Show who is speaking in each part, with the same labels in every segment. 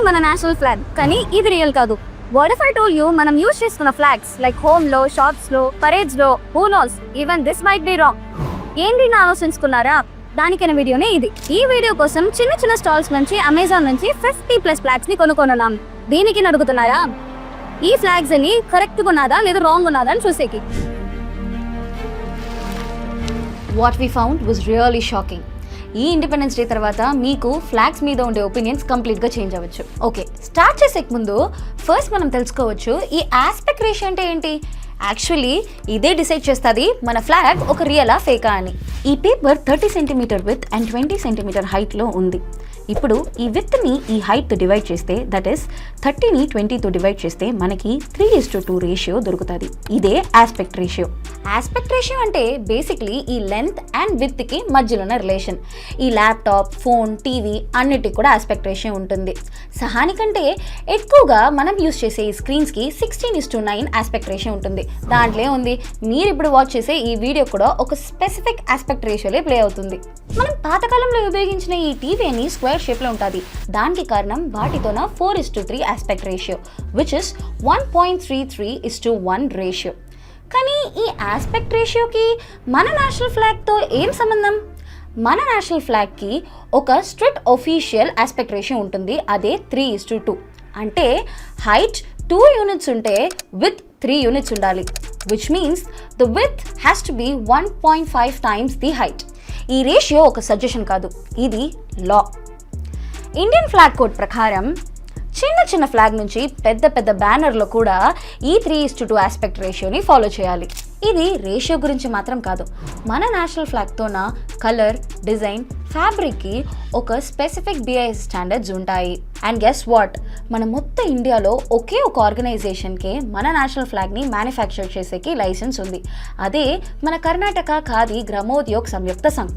Speaker 1: మన national flag, కానీ ఇది రియల్ కాదు. What if I told you మనం యూజ్ చేస్తున్న ఫ్లాగ్స్ లైక్ హోమ్ లో, షాప్స్ లో, పరేడ్స్ లో, who knows even this might be wrong. ఏంటి నా ఆలోచించుకున్నారా? దానికైన వీడియోనే ఇది. ఈ వీడియో కోసం చిన్న చిన్న స్టాల్స్ నుంచి అమెజాన్ నుంచి 50+ ఫ్లాగ్స్ ని కొనుక్కున్నాం. దీనికి అడుగుతున్నారా? ఈ ఫ్లాగ్స్ అని కరెక్ట్ ఉన్నదా లేదా రాంగ్ ఉన్నదా అని చూసేకి.
Speaker 2: What we found was really shocking. ఈ ఇండిపెండెన్స్ డే తర్వాత మీకు ఫ్లాగ్స్ మీద ఉండే ఒపీనియన్స్ కంప్లీట్గా చేంజ్ అవ్వచ్చు. ఓకే, స్టార్ట్ చేసే ముందు ఫస్ట్ మనం తెలుసుకోవచ్చు ఈ ఆస్పెక్ట్ రేషియో అంటే ఏంటి. యాక్చువల్లీ ఇదే డిసైడ్ చేస్తుంది మన ఫ్లాగ్ ఒక రియలా ఫేకా అని. ఈ paper 30 centimetre width and 20 centimetre హైట్లో ఉంది. ఇప్పుడు ఈ విత్ని ఈ హైట్తో డివైడ్ చేస్తే, దట్ ఈస్ 30ని 20తో డివైడ్ చేస్తే మనకి 3:2 రేషియో దొరుకుతుంది. ఇదే ఆస్పెక్ట్ రేషియో. ఆస్పెక్ట్ రేషియో అంటే బేసిక్లీ ఈ లెంత్ అండ్ విత్కి మధ్యలో ఉన్న రిలేషన్. ఈ ల్యాప్టాప్, ఫోన్, టీవీ అన్నిటికి కూడా ఆస్పెక్ట్ రేషియో ఉంటుంది. సహానికంటే ఎక్కువగా మనం యూస్ చేసే ఈ స్క్రీన్స్కి 16:9 ఆస్పెక్ట్ రేషియో ఉంటుంది. దాంట్లో ఉంది, మీరు ఇప్పుడు వాచ్ చేసే ఈ వీడియో కూడా ఒక స్పెసిఫిక్ ఆస్పెక్ట్ రేషియోలో ప్లే అవుతుంది. మనం పాతకాలంలో ఉపయోగించిన ఈ టీవీ అని స్క్వేర్ షేప్లో ఉంటుంది. దానికి కారణం వాటితోన 4:3 aspect ratio, which is 1.33:1 ratio. కానీ ఈ ఆస్పెక్ట్ రేషియోకి మన నేషనల్ ఫ్లాగ్తో ఏం సంబంధం? మన నేషనల్ ఫ్లాగ్కి ఒక స్ట్రిక్ట్ ఒఫీషియల్ ఆస్పెక్ట్ రేషియో ఉంటుంది. అదే 3:2. అంటే హైట్ 2 యూనిట్స్ ఉంటే విత్ 3 యూనిట్స్ ఉండాలి, which means the with has to be 1.5 times the height. ఈ రేషియో ఒక సజెషన్ కాదు, ఇది లా. ఇండియన్ ఫ్లాగ్ కోడ్ ప్రకారం చిన్న చిన్న ఫ్లాగ్ నుంచి పెద్ద పెద్ద బ్యానర్లో కూడా ఈ 3:2 ఆస్పెక్ట్ రేషియోని ఫాలో చేయాలి. ఇది రేషియో గురించి మాత్రం కాదు, మన నేషనల్ ఫ్లాగ్తోన కలర్, డిజైన్, ఫ్యాబ్రిక్కి ఒక స్పెసిఫిక్ BIS స్టాండర్డ్స్ ఉంటాయి. అండ్ గెస్ వాట్, మన మొత్తం ఇండియాలో ఒకే ఒక ఆర్గనైజేషన్కే మన నేషనల్ ఫ్లాగ్ని మ్యానుఫ్యాక్చర్ చేసేకి లైసెన్స్ ఉంది. అదే మన కర్ణాటక ఖాదీ గ్రామోద్యోగ్ సంయుక్త సంఘ్.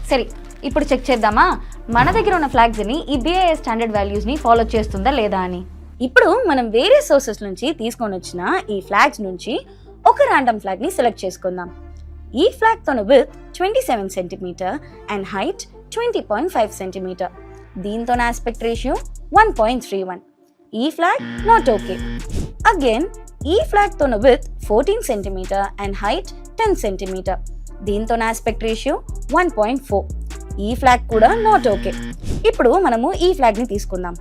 Speaker 2: సరే, ఇప్పుడు చెక్ చేద్దామా మన దగ్గర ఉన్న ఫ్లాగ్స్ని ఈ BIS స్టాండర్డ్ వాల్యూస్ని ఫాలో చేస్తుందా లేదా అని. ఇప్పుడు మనం వేరే సోర్సెస్ నుంచి తీసుకొని వచ్చిన ఈ ఫ్లాగ్స్ నుంచి ఒక ర్యాండమ్ ఫ్లాగ్ని సెలెక్ట్ చేసుకుందాం. ఈ ఫ్లాగ్తో with 27 centimetre and height 20.5 centimetre. దీంతో ఆస్పెక్ట్ రేషియో 1.31. ఈ ఫ్లాగ్ నాట్ ఓకే. అగైన్ ఈ ఫ్లాగ్తో with 14 centimetre and height 10 centimetre. దీంతో ఆస్పెక్ట్ రేషియో 1.4. ఈ ఫ్లాగ్ కూడా నాట్ ఓకే. ఇప్పుడు మనము ఈ ఫ్లాగ్ని తీసుకుందాం.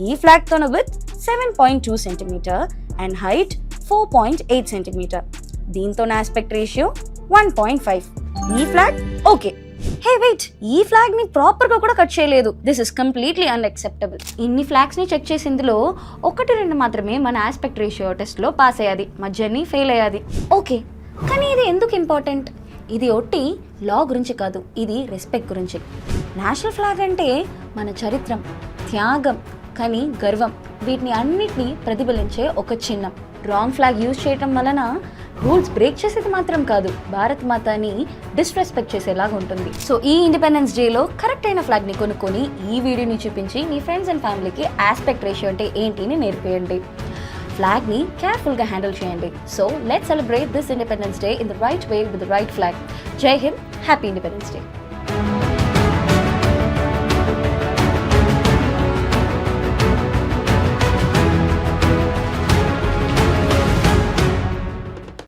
Speaker 2: ఈ ఫ్లాగ్తో with 7.2 centimetre and height 4.8 centimetre. దీంతో ఆస్పెక్ట్ రేషియో 1.5. ఈ ఫ్లాగ్ ఓకే. హే వెయిట్, ఈ ఫ్లాగ్ ని ప్రాపర్ గా కూడా కట్ చేయలేదు. This is completely unacceptable. ఇన్ని ఫ్లాగ్స్ ని చెక్ చేసిందులో 1-2 మాత్రమే మన ఆస్పెక్ట్ రేషియో టెస్ట్ లో పాస్ అయ్యాది, మధ్యని ఫెయిల్ అయ్యాది. ఓకే, కానీ ఇది ఎందుకు ఇంపార్టెంట్? ఇది ఒట్టి లా గురించి కాదు, ఇది రెస్పెక్ట్ గురించి. నేషనల్ ఫ్లాగ్ అంటే మన చరిత్రం, త్యాగం, కానీ గర్వం, వీటిని అన్నిటినీ ప్రతిఫలించే ఒక చిహ్నం. రాంగ్ ఫ్లాగ్ యూజ్ చేయటం వలన రూల్స్ బ్రేక్ చేసేది మాత్రం కాదు, భారత్ మాతని డిస్రెస్పెక్ట్ చేసేలాగా ఉంటుంది. సో ఈ ఇండిపెండెన్స్ డేలో కరెక్ట్ అయిన ఫ్లాగ్ని కొనుక్కొని ఈ వీడియోని చూపించి మీ ఫ్రెండ్స్ అండ్ ఫ్యామిలీకి ఆస్పెక్ట్ రేషియో అంటే ఏంటిని నేర్పియండి. ఫ్లాగ్ని కేర్ఫుల్గా హ్యాండిల్ చేయండి. So let's celebrate this independence day in the right way with the right flag. జై హింద్, హ్యాపీ ఇండిపెండెన్స్ డే.